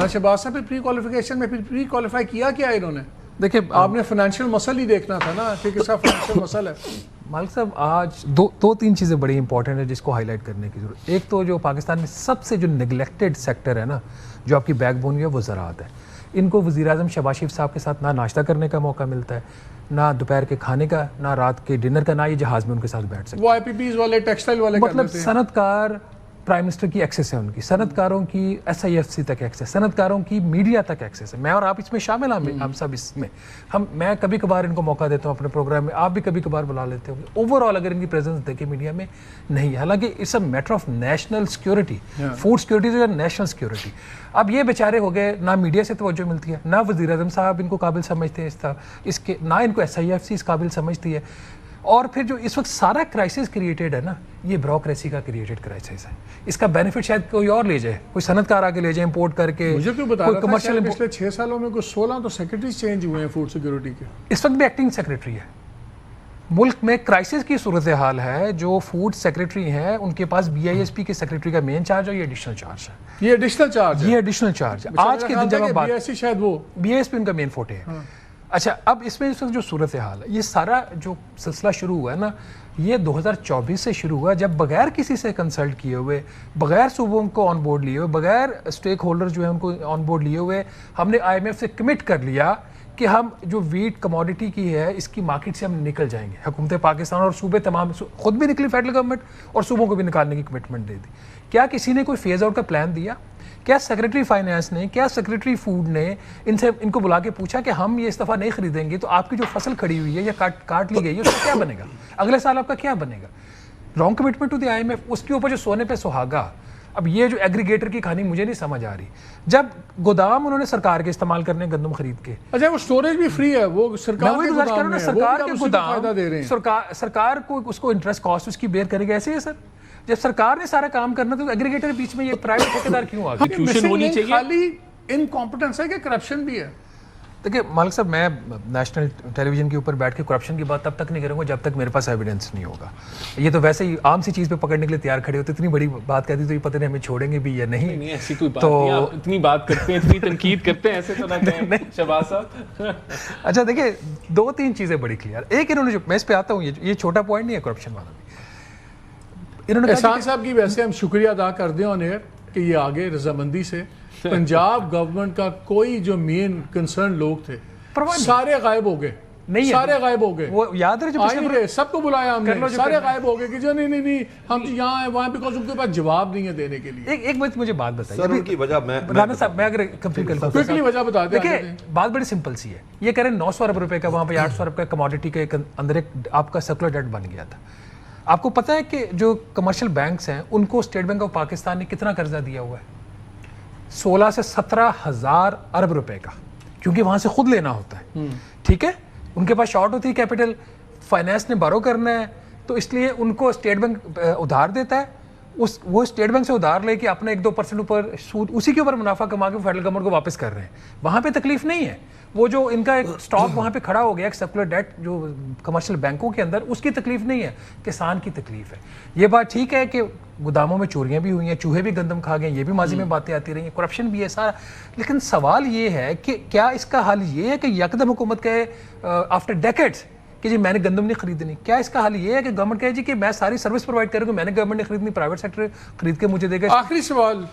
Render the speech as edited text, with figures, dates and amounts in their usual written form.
شہباز صاحب پری کوالیفیکیشن میں پری کوالیفائی کیا کیا انہوں نے؟ دیکھیں آپ نے فائنینشیل مسئلہ ہی دیکھنا تھا نا کہ کس کا فائنینشیل مسئلہ ہے۔ مالک صاحب آج دو تین چیزیں بڑی امپورٹنٹ ہیں جس کو ہائی لائٹ کرنے کی ضرورت۔ ایک تو جو پاکستان میں سب سے جو نگلیکٹڈ سیکٹر ہے نا، جو آپ کی بیک بون ہے، وہ زراعت ہے۔ ان کو وزیر اعظم شہباز شریف صاحب کے ساتھ نہ ناشتہ کرنے کا موقع ملتا ہے، نہ دوپہر کے کھانے کا، نہ رات کے ڈنر کا، نہ یہ جہاز میں ان کے ساتھ بیٹھ سکتے۔ وہ آئی پی پیز والے ٹیکسٹائل والے مطلب صنعت کار پرائم منسٹر کی ایکسیس ہے، ان کی صنعت کاروں کی ایس آئی ایف سی تک ایکسیس، صنعت کاروں کی میڈیا تک ایکسیس ہے۔ میں اور آپ اس میں شامل ہیں، ہم سب اس میں میں کبھی کبھار ان کو موقع دیتا ہوں اپنے پروگرام میں، آپ بھی کبھی کبھار بلا لیتے ہوں گے۔ اوور آل اگر ان کی پریزنس دیکھیں میڈیا میں نہیں ہے، حالانکہ it's a matter of national security, food security اور نیشنل سیکورٹی۔ اب یہ بیچارے ہو گئے، نہ میڈیا سے توجہ ملتی ہے، نہ وزیر اعظم صاحب ان کو قابل سمجھتے ہیں اس کے، نہ ان کو ایس آئی ایف سی اس قابل سمجھتی ہے۔ اور پھر جو اس وقت سارا کرائسس کریٹڈ ہے نا، یہ بیوروکریسی کا کریٹڈ کرائسس ہے۔ اس کا بینیفٹ شاید کوئی اور لے جائے، کوئی صنعت کار آگے لے جائے امپورٹ کر کے۔ مجھے کیوں بتا رہا تھا پچھلے 6 سالوں میں کوئی 16 تو سیکرٹریز چینج ہوئے ہیں فوڈ سیکورٹی کے۔ اس وقت بھی ایکٹنگ سیکرٹری ہے۔ ملک میں کرائسس کی صورتحال ہے، جو فوڈ سیکرٹری ہیں ان کے پاس بی آئی ایس پی کے سیکرٹری کا مین چارج ہے، یہ ایڈیشنل چارج ہے۔ یہ ایڈیشنل چارج ہے، یہ ایڈیشنل چارج ہے۔ آج کے دن جب ہم بات، بی ایس سی شاید وہ بی آئی ایس پی ان کا مین فوٹے ہے۔ اچھا، اب اس میں اس وقت جو صورتحال ہے، یہ سارا جو سلسلہ شروع ہوا ہے نا، یہ 2024 سے شروع ہوا، جب بغیر کسی سے کنسلٹ کیے ہوئے، بغیر صوبوں کو آن بورڈ لیے ہوئے، بغیر اسٹیک ہولڈر جو ہیں ان کو آن بورڈ لیے ہوئے، ہم نے آئی ایم ایف سے کمٹ کر لیا کہ ہم جو ویٹ کموڈٹی کی ہے اس کی مارکیٹ سے ہم نکل جائیں گے۔ حکومت پاکستان اور صوبے تمام خود بھی نکلی، فیڈرل گورنمنٹ، اور صوبوں کو بھی نکالنے کی کمٹمنٹ دے دی۔ کیا کسی نے کوئی فیز آؤٹ کا پلان دیا؟ کیا سیکرٹری فائنانس نے، کیا سیکرٹری فوڈ نے ان کو بلا کے پوچھا کہ ہم یہ اس دفعہ نہیں خریدیں گے تو آپ کی جو فصل کھڑی ہوئی ہے یا کاٹ لی گئی ہے اس کا کیا بنے گا؟ اگلے سال آپ کا کیا بنے گا؟ Wrong commitment to the I M F, اس کے اوپر جو سونے پہ سہاگا۔ اب یہ جو ایگریگیٹر کی کہانی مجھے نہیں سمجھ آ رہی۔ جب گودام انہوں نے سرکار کے استعمال کرنے گندم خرید کے، اچھا وہ اسٹوریج بھی فری ہے، وہ سرکار کے گودام میں ہے، سرکار کے فائدہ دے رہے گودام، ہیں۔ سرکار کو اس کو انٹرسٹ کاسٹ اس کی بیئر کرے گا، ایسے ہی ہے سر۔ جب سرکار نے سارا کام کرنا تو ایگریگیٹر بیچ میں یہ پرائیویٹ ٹھیکیدار کیوں آ گئے؟ مسنگ ہونی چاہیے، خالی انکمپٹنس ہے کہ کرپشن بھی ہے؟ دیکھیں مالک صاحب، میں نیشنل ٹیلی ویژن کے اوپر بیٹھ کے کرپشن کی بات تب تک نہیں کروں گا جب تک میرے پاس ایویڈنس نہیں ہوگا۔ یہ تو ویسے ہی عام سی چیز پہ پکڑنے کے لیے تیار کھڑے ہوتے، اتنی بڑی بات کہتی تو یہ پتہ نہیں ہمیں چھوڑیں گے بھی یا نہیں۔ ایسی کوئی بات نہیں، آپ اتنی بات کرتے ہیں، اتنی تنقید کرتے ہیں، ایسے تو نہ کہیں شہباز صاحب۔ اچھا دیکھیں، 2-3 چیزیں بڑی کلیئر۔ ایک انہوں نے جو، میں اس پہ آتا ہوں، یہ چھوٹا پوائنٹ نہیں ہے کرپشن والا بھی۔ انہوں نے احسان صاحب کی ویسے ہم شکریہ ادا کر دیں آن ایئر کہ یہ آگے رضامندی سے، پنجاب گورنمنٹ کا کوئی جو مین کنسرن لوگ تھے سارے غائب ہو گئے، نہیں سارے غائب ہو گئے۔ وہ یاد ہے جو آئے نہیں رہے، سب کو بلایا ہم نے، سارے غائب ہو گئے کہ جو نہیں ہم یہاں ہیں وہاں، بیکاز ان کے پاس جواب نہیں ہے دینے کے لیے۔ ایک بات مجھے بات بتائیے سر، ان کی وجہ رانا صاحب، میں اگر کمپلیٹ کرتا ہوں کوئکلی وجہ بتا دیں۔ دیکھیں بات بڑی سمپل سی ہے، یہ کہہ رہے ہیں 900 ارب روپے کا، وہاں پہ 800 ارب کا کموڈٹی کے اندر ایک آپ کا سرکولر ڈیٹ بن گیا تھا۔ آپ کو پتہ ہے کہ جو کمرشل بینکس ہیں ان کو اسٹیٹ بینک آف پاکستان نے کتنا قرضہ دیا ہوا ہے؟ 16 سے 17 ہزار ارب روپے کا، کیونکہ وہاں سے خود لینا ہوتا ہے، ٹھیک ہے؟ ان کے پاس شارٹ ہوتی ہے کیپٹل، فائنانس نے بارو کرنا ہے، تو اس لیے ان کو اسٹیٹ بینک ادھار دیتا ہے، وہ اسٹیٹ بینک سے ادھار لے کے اپنے 1-2% اوپر سود، اسی کے اوپر منافع کما کے فیڈرل گورنمنٹ کو واپس کر رہے ہیں۔ وہاں پہ تکلیف نہیں ہے، وہ جو ان کا ایک اسٹاک وہاں پہ کھڑا ہو گیا، ایک سرکولر ڈیٹ جو کمرشل بینکوں کے اندر، اس کی تکلیف نہیں ہے، کسان کی تکلیف ہے۔ یہ بات ٹھیک ہے کہ گوداموں میں چوریاں بھی ہوئی ہیں، چوہے بھی گندم کھا گئے، یہ بھی ماضی میں باتیں آتی رہی ہیں، کرپشن بھی ہے سارا، لیکن سوال یہ ہے کہ کیا اس کا حل یہ ہے کہ یکدم حکومت کہے آفٹر ڈیکیڈز کہ جی میں نے گندم نہیں خریدنی؟ کیا اس کا حل یہ ہے کہ گورنمنٹ کہے جی کہ میں ساری سروس پرووائڈ کروں گی، میں نے گورنمنٹ نے خریدنی، پرائیویٹ سیکٹر خرید کے مجھے دے گا؟ آخری سوال